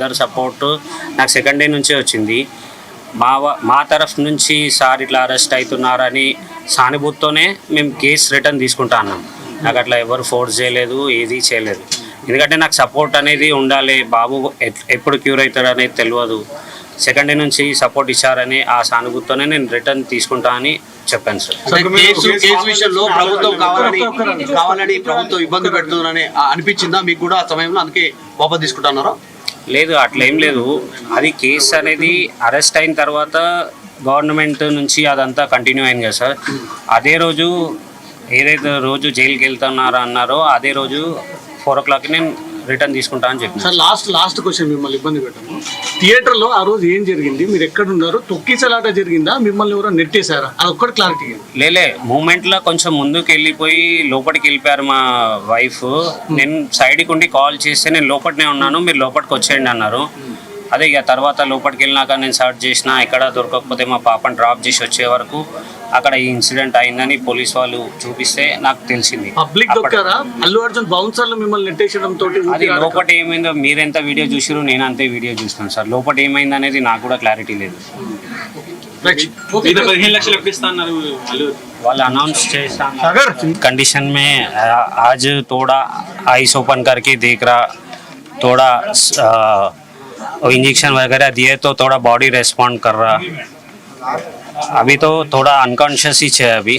అందరు సపోర్ట్ నాకు second day నుంచే వచ్చింది. మా తరఫు నుంచి సార్ ఇట్లా అరెస్ట్ అవుతున్నారని సానుభూతితోనే మేము కేసు రిటర్న్ తీసుకుంటా అన్నాం. నాకు అట్లా ఎవరు ఫోర్స్ చేయలేదు, ఏది చేయలేదు. ఎందుకంటే నాకు సపోర్ట్ అనేది ఉండాలి. బాబు ఎప్పుడు క్యూర్ అవుతాడు అనేది తెలియదు. సెకండ్ డే నుంచి సపోర్ట్ ఇచ్చారని ఆ సానుభూతితోనే నేను రిటర్న్ తీసుకుంటా అని చెప్పాను సార్. కేసు విషయంలో ప్రభుత్వం కావాలని ప్రభుత్వం ఇబ్బంది పెడుతుందని అనిపించిందా మీకు కూడా ఆ సమయంలో? అందుకే వాపస్ తీసుకుంటున్నారా? లేదు, అట్లా ఏం లేదు. అది కేసు అనేది అరెస్ట్ అయిన తర్వాత గవర్నమెంట్ నుంచి అదంతా కంటిన్యూ అయింది కదా సార్. అదే రోజు ఏదైతే రోజు జైలుకి వెళ్తున్నారో అన్నారో అదే రోజు 4 o'clock నేను రిటర్న్ తీసుకుంటా అని చెప్పి సార్. లాస్ట్ క్వశ్చన్, మిమ్మల్ని ఇబ్బంది పెట్టాము. థియేటర్లో ఆ రోజు ఏం జరిగింది? మీరు ఎక్కడున్నారు? తొక్కిసలాట జరిగిందా? మిమ్మల్ని ఎవరో నెట్టేశారా? అది ఒక్కటి క్లారిటీ. లేలే, మూమెంట్లో కొంచెం ముందుకు వెళ్ళిపోయి లోపలికి వెళ్ళిపోయారు మా వైఫ్. నేను సైడ్కి ఉండి కాల్ చేస్తే నేను లోపలనే ఉన్నాను, మీరు లోపలికి వచ్చేయండి అన్నారు. అదే ఇక తర్వాత లోపలికి వెళ్ళినాక నేను సర్చ్ చేసిన, ఎక్కడ దొరకకపోతే మా పాపని డ్రాప్ చేసి వచ్చే వరకు అక్కడ ఈ ఇన్సిడెంట్ అయిందని పోలీస్ వాళ్ళు చూపిస్తే నాకు తెలిసింది. పబ్లిక్ దొక్కారా? అల్లు అర్జున్ బౌన్సర్లు మిమ్మల్ని నెట్టేయడం తోటి అది లోపల ఏమైందో మీరెంత వీడియో చూసిరు, నేను అంతే వీడియో చూసినాను సార్. లోపల ఏమైంది అనేది నాకు కూడా క్లారిటీ లేదు. వాళ్ళు అనౌన్స్ చేశారు कंडीशन में आज थोड़ा आइस ओपन करके देख रहा, थोड़ा इंजेक्शन वगैरह दिए तो थोड़ा बॉडी रेस्पॉन्ड कर रहा. अभी तो थोड़ा अनकॉन्शियस ही है अभी.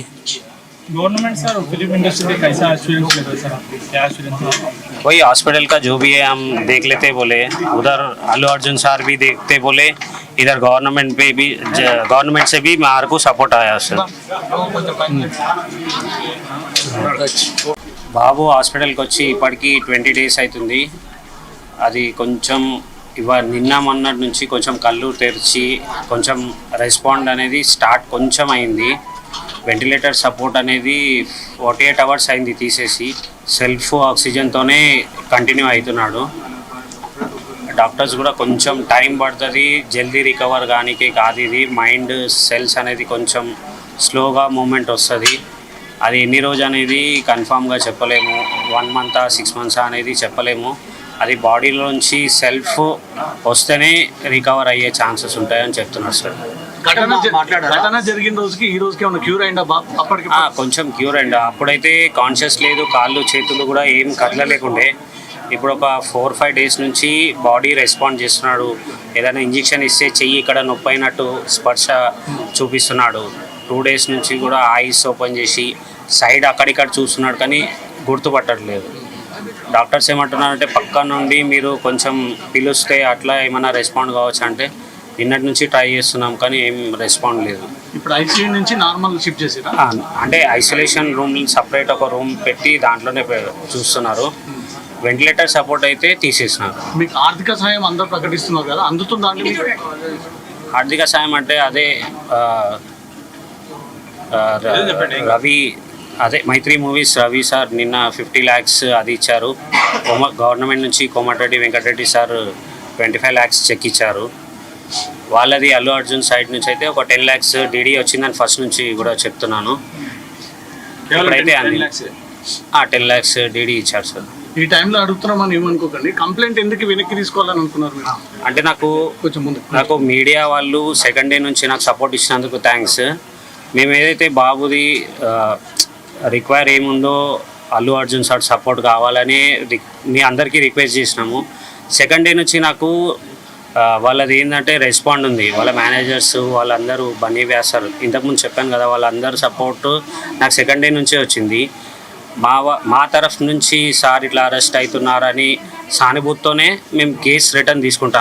गवर्नमेंट सर फिल्म इंडस्ट्री का कैसा एश्योरेंस लेगा सर? क्या एश्योरेंस? वही हॉस्पिटल का जो भी है हम देख लेते बोले. उधर अल्लू अर्जुन सर भी देखते बोले, इधर गवर्नमेंट से भी मार को सपोर्ट आया सर. బాబు హాస్పిటల్కి వచ్చి ఇప్పటికి 20 days అవుతుంది. అది కొంచెం నిన్న మొన్నటి నుంచి కొంచెం కళ్ళు తెరిచి కొంచెం రెస్పాండ్ అనేది స్టార్ట్ కొంచెం అయింది. వెంటిలేటర్ సపోర్ట్ అనేది 48 hours అయింది తీసేసి, సెల్ఫ్ ఆక్సిజన్తోనే కంటిన్యూ అవుతున్నాడు. డాక్టర్స్ కూడా కొంచెం టైం పడుతుంది జల్దీ రికవర్ కానీకి కాదు. ఇది మైండ్ సెల్స్ అనేది కొంచెం స్లోగా మూమెంట్ వస్తుంది. అది ఎన్ని రోజు అనేది కన్ఫామ్గా చెప్పలేము. 1 month 6 months అనేది చెప్పలేము. అది బాడీలోంచి సెల్ఫ్ వస్తేనే రికవర్ అయ్యే ఛాన్సెస్ ఉంటాయని చెప్తున్నారు సార్. ఘటన జరిగిన రోజుకి ఈ రోజుకి ఏమైనా క్యూర్ అయిందా బాబు? అప్పటికి కొంచెం క్యూర్ అయింది. అప్పుడైతే కాన్షియస్ లేదు, కాళ్ళు చేతులు కూడా ఏం కదలలేకుండే. ఇప్పుడు ఒక 4-5 days నుంచి బాడీ రెస్పాండ్ చేస్తున్నాడు. ఏదైనా ఇంజెక్షన్ ఇస్తే చెయ్యి ఇక్కడ నొప్పి అయినట్టు స్పర్శ చూపిస్తున్నాడు. 2 days నుంచి కూడా ఐస్ ఓపెన్ చేసి సైడ్ అక్కడిక్కడ చూస్తున్నాడు కానీ గుర్తుపట్టట్లేదు. డాక్టర్స్ ఏమంటున్నారంటే పక్క నుండి మీరు కొంచెం పిలుస్తే అట్లా ఏమైనా రెస్పాండ్ కావచ్చు అంటే నిన్నటి నుంచి ట్రై చేస్తున్నాం కానీ ఏం రెస్పాండ్ లేదు. ఇప్పుడు ఐసీయూ నుంచి నార్మల్ షిఫ్ట్ చేసిరా? అంటే ఐసోలేషన్ రూమ్ సపరేట్ ఒక రూమ్ పెట్టి దాంట్లోనే చూస్తున్నారు. వెంటిలేటర్ సపోర్ట్ అయితే తీసేసినారు. మీకు ఆర్థిక సాయం అందరూ ప్రకటిస్తున్నారు కదా, అందుతుందా? ఆర్థిక సాయం అంటే అదే రవి, అదే మైత్రి మూవీస్ రవి సార్ నిన్న 50 lakhs అది ఇచ్చారు. గవర్నమెంట్ నుంచి Komatireddy Venkatreddy sir 25 lakhs cheque ఇచ్చారు. వాళ్ళది అల్లు అర్జున్ సైడ్ నుంచి అయితే ఒక 10 lakhs డీడీ వచ్చిందని ఫస్ట్ నుంచి కూడా చెప్తున్నాను. ఇప్పుడైతే 10 lakhs డీడీ ఇచ్చారు సార్. ఈ టైంలో అడుగుతున్నామని ఏమనుకోకండి. కంప్లైంట్ ఎందుకు వెనక్కి తీసుకోవాలని అనుకున్నారు మీరు? అంటే నాకు మీడియా వాళ్ళు సెకండ్ డే నుంచి నాకు సపోర్ట్ ఇచ్చినందుకు థ్యాంక్స్. మేము ఏదైతే బాబుది రిక్వైర్ ఏముందో అల్లు అర్జున్ సార్ సపోర్ట్ కావాలని మీ అందరికీ రిక్వెస్ట్ చేసినాము. సెకండ్ డే నుంచి నాకు వాళ్ళది ఏంటంటే రెస్పాండ్ ఉంది. వాళ్ళ మేనేజర్స్ వాళ్ళందరూ బన్నీ వ్యాసర్ ఇంతకుముందు చెప్పాను కదా, వాళ్ళందరూ సపోర్ట్ నాకు సెకండ్ డే నుంచే వచ్చింది. మా తరఫు నుంచి సార్ ఇట్లా అరెస్ట్ అవుతున్నారని సానుభూతితోనే మేము కేసు రిటర్న్ తీసుకుంటాం.